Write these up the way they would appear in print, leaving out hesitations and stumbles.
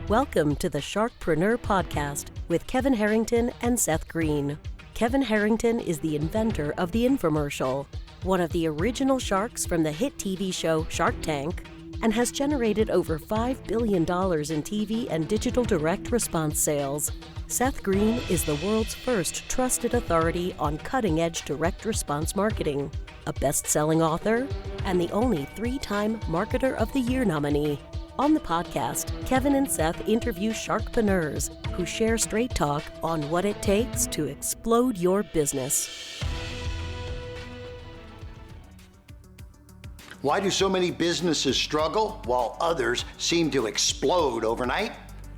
Welcome to the Sharkpreneur podcast with Kevin Harrington and Seth Greene. Kevin Harrington is the inventor of the infomercial, one of the original sharks from the hit TV show Shark Tank, and has generated over $5 billion in TV and digital direct response sales. Seth Greene is the world's first trusted authority on cutting-edge direct response marketing, a best-selling author, and the only 3-time Marketer of the Year nominee. On the podcast, Kevin and Seth interview sharkpreneurs who share straight talk on what it takes to explode your business. Why do so many businesses struggle while others seem to explode overnight?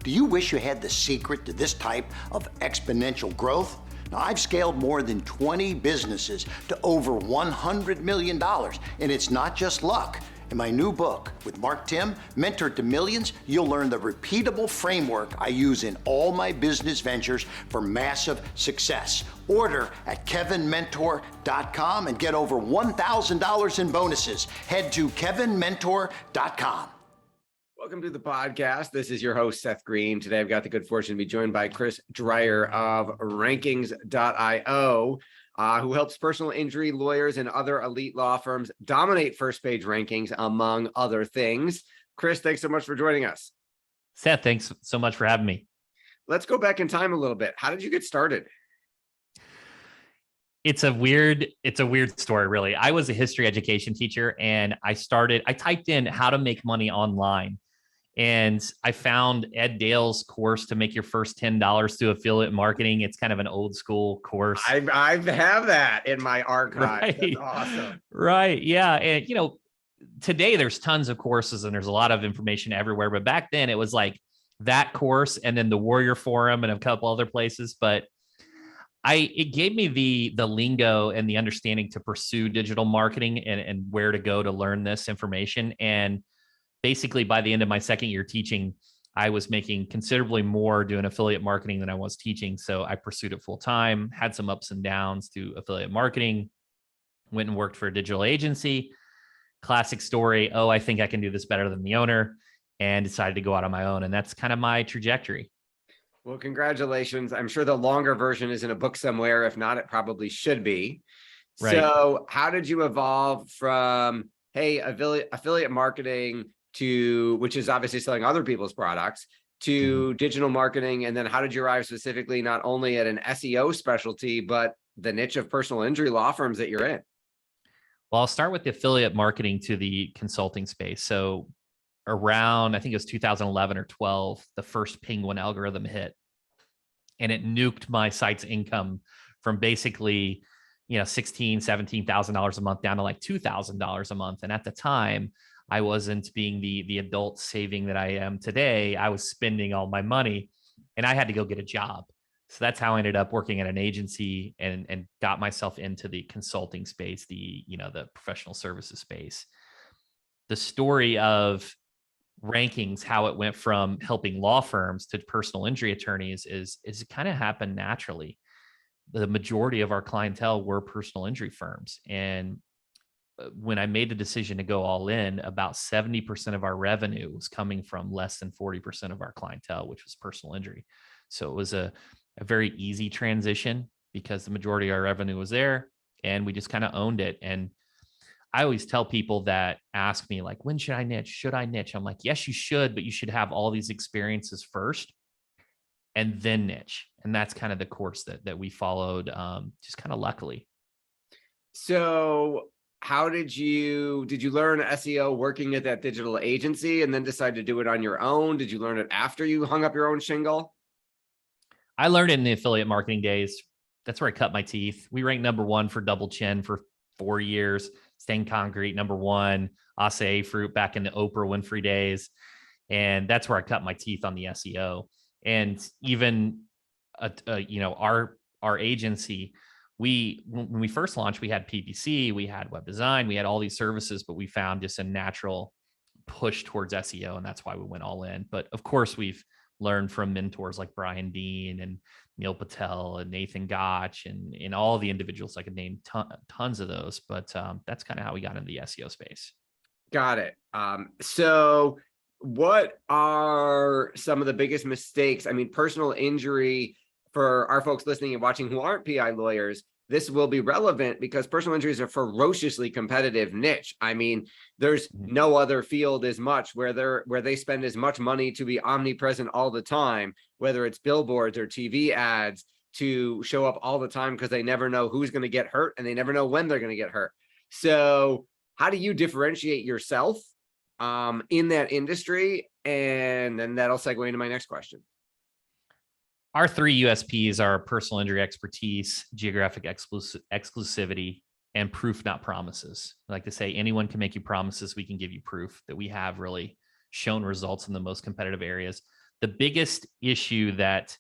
Do you wish you had the secret to this type of exponential growth? Now, I've scaled more than 20 businesses to over $100 million, and it's not just luck. In my new book with Mark Tim, Mentor to Millions, you'll learn the repeatable framework I use in all my business ventures for massive success. Order at kevinmentor.com and get over $1,000 in bonuses. Head to kevinmentor.com. Welcome to the podcast. This is your host, Seth Greene. Today, I've got the good fortune to be joined by Chris Dreyer of rankings.io. Who helps personal injury lawyers and other elite law firms dominate first page rankings, among other things. Chris, thanks so much for joining us. Seth, thanks so much for having me. Let's go back in time a little bit. How did you get started? It's a weird story, really. I was a history education teacher, and I typed in how to make money online. And I found Ed Dale's course to make your first $10 through affiliate marketing. It's kind of an old school course. I have that in my archive. Right. That's awesome. Right. Yeah. And, today there's tons of courses and there's a lot of information everywhere. But back then it was like that course and then the Warrior Forum and a couple other places. But it gave me the lingo and the understanding to pursue digital marketing and where to go to learn this information. And basically, by the end of my second year teaching, I was making considerably more doing affiliate marketing than I was teaching. So I pursued it full time, had some ups and downs to affiliate marketing, went and worked for a digital agency. Classic story. Oh, I think I can do this better than the owner, and decided to go out on my own. And that's kind of my trajectory. Well, congratulations. I'm sure the longer version is in a book somewhere. If not, it probably should be. Right. So how did you evolve from, hey, affiliate marketing to, which is obviously selling other people's products, to digital marketing? And then how did you arrive specifically not only at an SEO specialty, but the niche of personal injury law firms that you're in? Well, I'll start with the affiliate marketing to the consulting space. So around, I think it was 2011 or 12, the first Penguin algorithm hit, and it nuked my site's income from basically, $16,000, $17,000 a month down to like $2,000 a month. And at the time, I wasn't being the adult saving that I am today. I was spending all my money, and I had to go get a job. So that's how I ended up working at an agency and got myself into the consulting space, the professional services space. The story of rankings, how it went from helping law firms to personal injury attorneys is it kind of happened naturally. The majority of our clientele were personal injury firms. And when I made the decision to go all in, about 70% of our revenue was coming from less than 40% of our clientele, which was personal injury. So it was a very easy transition because the majority of our revenue was there, and we just kind of owned it. And I always tell people that ask me, like, when should I niche? Should I niche? I'm like, yes, you should, but you should have all these experiences first and then niche. And that's kind of the course that we followed, just kind of luckily. So how did you learn SEO working at that digital agency and then decide to do it on your own? Did you learn it after you hung up your own shingle? I learned it in the affiliate marketing days. That's where I cut my teeth. We ranked #1 for Double Chin for 4 years. Stain Concrete, number 1, acai fruit back in the Oprah Winfrey days. And that's where I cut my teeth on the SEO. And even, our agency, when we first launched, we had PPC, we had web design, we had all these services, but we found just a natural push towards SEO. And that's why we went all in. But of course, we've learned from mentors like Brian Dean and Neil Patel and Nathan Gotch and all the individuals. I could name tons of those, but that's kind of how we got into the SEO space. Got it. So what are some of the biggest mistakes? I mean, personal injury, for our folks listening and watching who aren't PI lawyers, this will be relevant because personal injury is a ferociously competitive niche. I mean, there's no other field as much where they spend as much money to be omnipresent all the time, whether it's billboards or TV ads, to show up all the time because they never know who's going to get hurt and they never know when they're going to get hurt. So how do you differentiate yourself in that industry? And then that'll segue into my next question. Our three USPs are personal injury expertise, geographic exclusivity, and proof, not promises. I like to say anyone can make you promises. We can give you proof that we have really shown results in the most competitive areas. The biggest issue that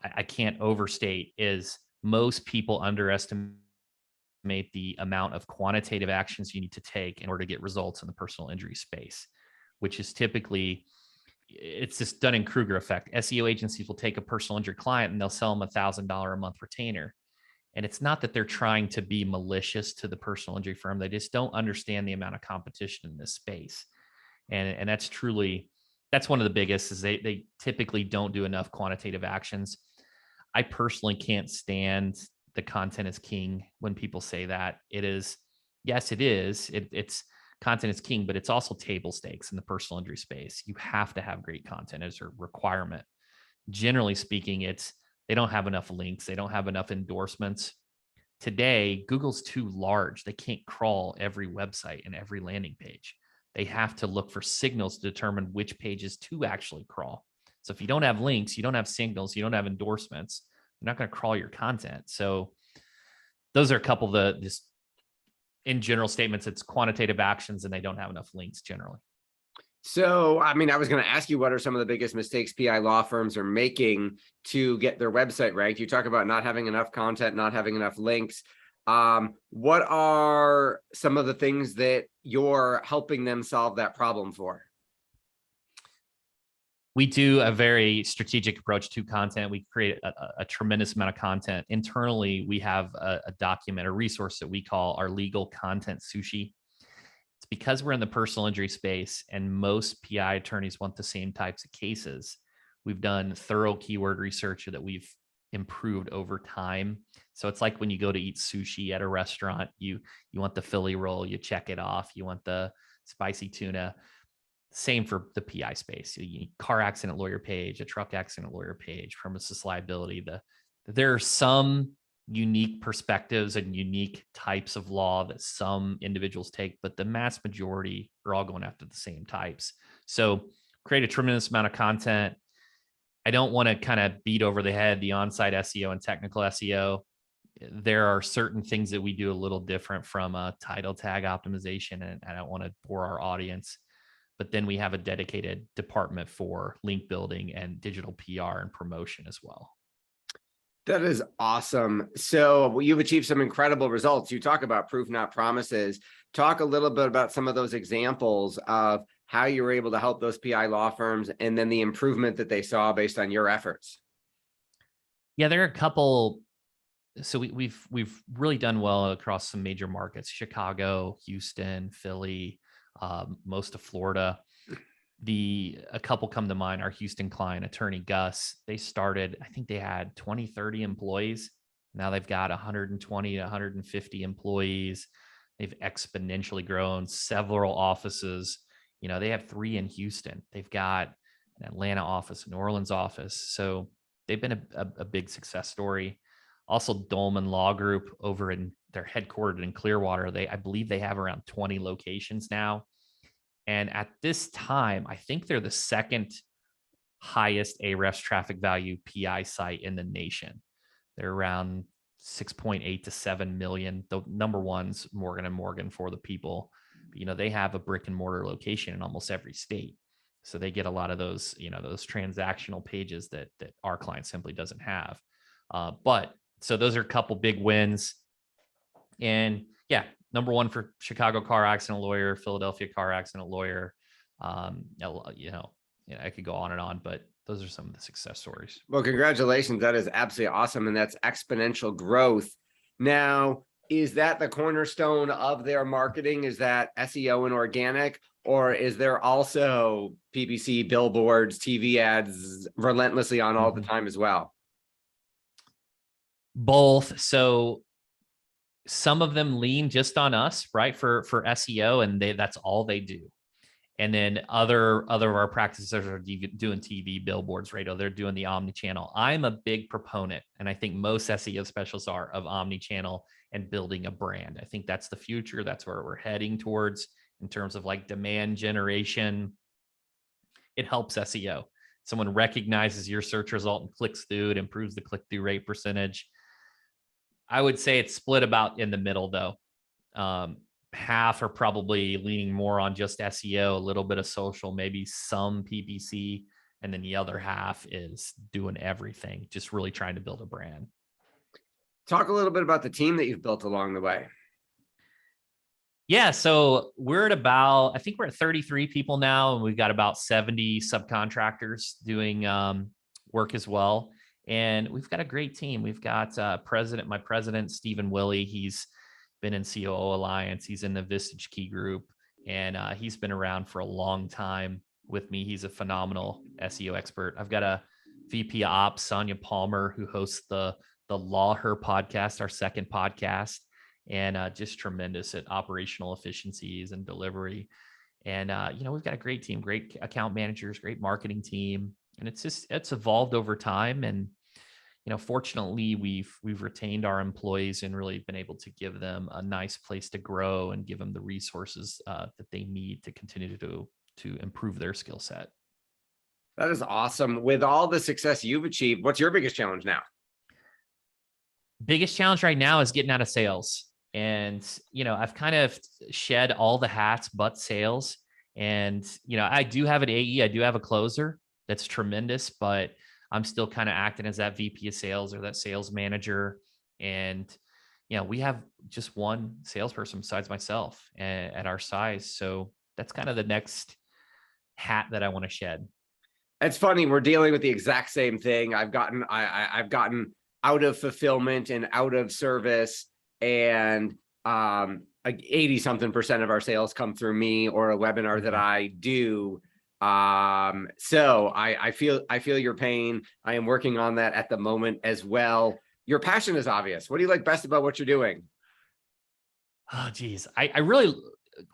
I can't overstate is most people underestimate the amount of quantitative actions you need to take in order to get results in the personal injury space, which is typically, it's just Dunning-Kruger effect. SEO agencies will take a personal injury client and they'll sell them $1,000 a month retainer. And it's not that they're trying to be malicious to the personal injury firm. They just don't understand the amount of competition in this space. And that's truly, that's one of the biggest, is they typically don't do enough quantitative actions. I personally can't stand the content is king when people say that. It is, yes, it is. It's content is king, but it's also table stakes in the personal injury space. You have to have great content as a requirement. Generally speaking, they don't have enough links. They don't have enough endorsements. Today, Google's too large. They can't crawl every website and every landing page. They have to look for signals to determine which pages to actually crawl. So if you don't have links, you don't have signals, you don't have endorsements, you're not going to crawl your content. So those are a couple of the just in general statements. It's quantitative actions and they don't have enough links generally. So, I mean, I was going to ask you, what are some of the biggest mistakes PI law firms are making to get their website ranked? You talk about not having enough content, not having enough links. What are some of the things that you're helping them solve that problem for? We do a very strategic approach to content. We create a tremendous amount of content. Internally, we have a document, a resource that we call our legal content sushi. It's because we're in the personal injury space and most PI attorneys want the same types of cases. We've done thorough keyword research that we've improved over time. So it's like when you go to eat sushi at a restaurant, you want the Philly roll, you check it off. You want the spicy tuna. Same for the PI space. You need car accident lawyer page, a truck accident lawyer page, premises liability. There are some unique perspectives and unique types of law that some individuals take, but the mass majority are all going after the same types. So create a tremendous amount of content. I don't want to kind of beat over the head the on-site SEO and technical SEO. There are certain things that we do a little different from a title tag optimization, and I don't want to bore our audience. But then we have a dedicated department for link building and digital PR and promotion as well. That is awesome. So you've achieved some incredible results. You talk about proof, not promises. Talk a little bit about some of those examples of how you were able to help those PI law firms and then the improvement that they saw based on your efforts. Yeah, there are a couple. So we've really done well across some major markets: Chicago, Houston, Philly, most of Florida. A couple come to mind. Our Houston client, attorney Gus, they started, I think they had 20, 30 employees. Now they've got 120 to 150 employees. They've exponentially grown, several offices. You know, they have 3 in Houston. They've got an Atlanta office, a New Orleans office. So they've been a big success story. Also, Dolman Law Group they're headquartered in Clearwater. I believe they have around 20 locations now. And at this time, I think they're the second highest AREFS traffic value PI site in the nation. They're around 6.8 to 7 million. The number one's Morgan & Morgan for the people. You know, they have a brick and mortar location in almost every state. So they get a lot of those, those transactional pages that our client simply doesn't have. So those are a couple big wins. And yeah, number one for Chicago car accident lawyer, Philadelphia car accident lawyer. I could go on and on, but those are some of the success stories. Well, congratulations. That is absolutely awesome. And that's exponential growth. Now, is that the cornerstone of their marketing? Is that SEO and organic? Or is there also PPC, billboards, TV ads relentlessly on all the time as well? Both. So some of them lean just on us, right? For SEO, and that's all they do. And then other of our practices are doing TV, billboards, radio. They're doing the omni-channel. I'm a big proponent, and I think most SEO specialists are, of omni-channel and building a brand. I think that's the future. That's where we're heading towards in terms of like demand generation. It helps SEO. Someone recognizes your search result and clicks through. It improves the click-through rate percentage. I would say it's split about in the middle, though. Half are probably leaning more on just SEO, a little bit of social, maybe some PPC, and then the other half is doing everything, just really trying to build a brand. Talk a little bit about the team that you've built along the way. Yeah, so we're at about, I think we're at 33 people now, and we've got about 70 subcontractors doing work as well. And we've got a great team. We've got my president, Stephen Willie. He's been in COO Alliance. He's in the Vistage Key Group, and he's been around for a long time with me. He's a phenomenal SEO expert. I've got a VP of Ops, Sonia Palmer, who hosts the Law Her podcast, our second podcast, and just tremendous at operational efficiencies and delivery. And we've got a great team, great account managers, great marketing team, and it's evolved over time. And fortunately, we've retained our employees and really been able to give them a nice place to grow and give them the resources that they need to continue to improve their skill set. That is awesome. With all the success you've achieved, what's your biggest challenge now? Biggest challenge right now is getting out of sales. And, I've kind of shed all the hats but sales. And, I do have an AE, I do have a closer that's tremendous, but I'm still kind of acting as that VP of sales or that sales manager. And, we have just one salesperson besides myself at our size. So that's kind of the next hat that I want to shed. It's funny. We're dealing with the exact same thing. I've gotten out of fulfillment and out of service, and like 80-something% of our sales come through me or a webinar that I do. So I feel your pain. I am working on that at the moment as well. Your passion is obvious. What do you like best about what you're doing? Oh, geez. I really,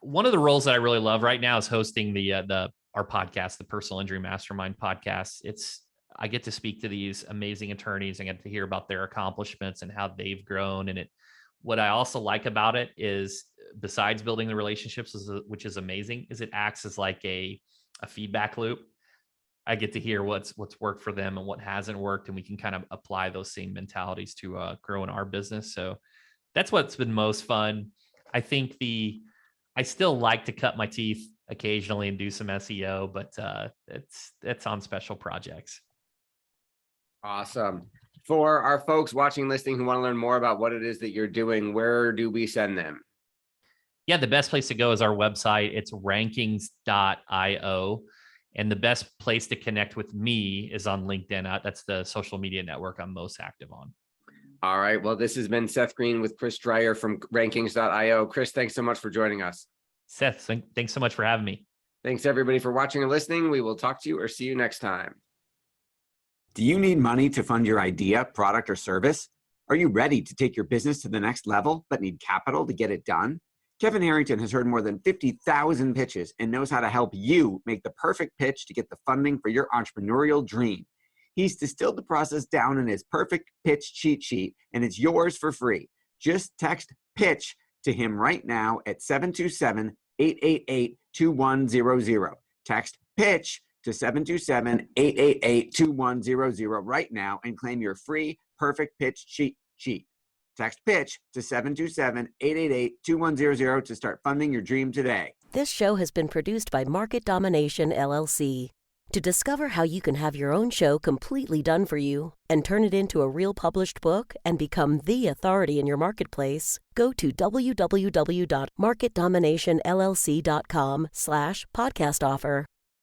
one of the roles that I really love right now is hosting our podcast, the Personal Injury Mastermind podcast. I get to speak to these amazing attorneys and get to hear about their accomplishments and how they've grown. And what I also like about it is, besides building the relationships, which is amazing, is it acts as like a feedback loop. I get to hear what's worked for them and what hasn't worked, and we can kind of apply those same mentalities to grow in our business. So that's what's been most fun. I think I still like to cut my teeth occasionally and do some SEO, but it's on special projects. Awesome. For our folks watching, listening, who want to learn more about what it is that you're doing, where do we send them? Yeah, the best place to go is our website. It's rankings.io. And the best place to connect with me is on LinkedIn. That's the social media network I'm most active on. All right. Well, this has been Seth Greene with Chris Dreyer from rankings.io. Chris, thanks so much for joining us. Seth, thanks so much for having me. Thanks, everybody, for watching and listening. We will talk to you or see you next time. Do you need money to fund your idea, product, or service? Are you ready to take your business to the next level, but need capital to get it done? Kevin Harrington has heard more than 50,000 pitches and knows how to help you make the perfect pitch to get the funding for your entrepreneurial dream. He's distilled the process down in his perfect pitch cheat sheet, and it's yours for free. Just text PITCH to him right now at 727-888-2100. Text PITCH to 727-888-2100 right now and claim your free perfect pitch cheat sheet. Text PITCH to 727-888-2100 to start funding your dream today. This show has been produced by Market Domination, LLC. To discover how you can have your own show completely done for you and turn it into a real published book and become the authority in your marketplace, go to www.marketdominationllc.com/podcast offer.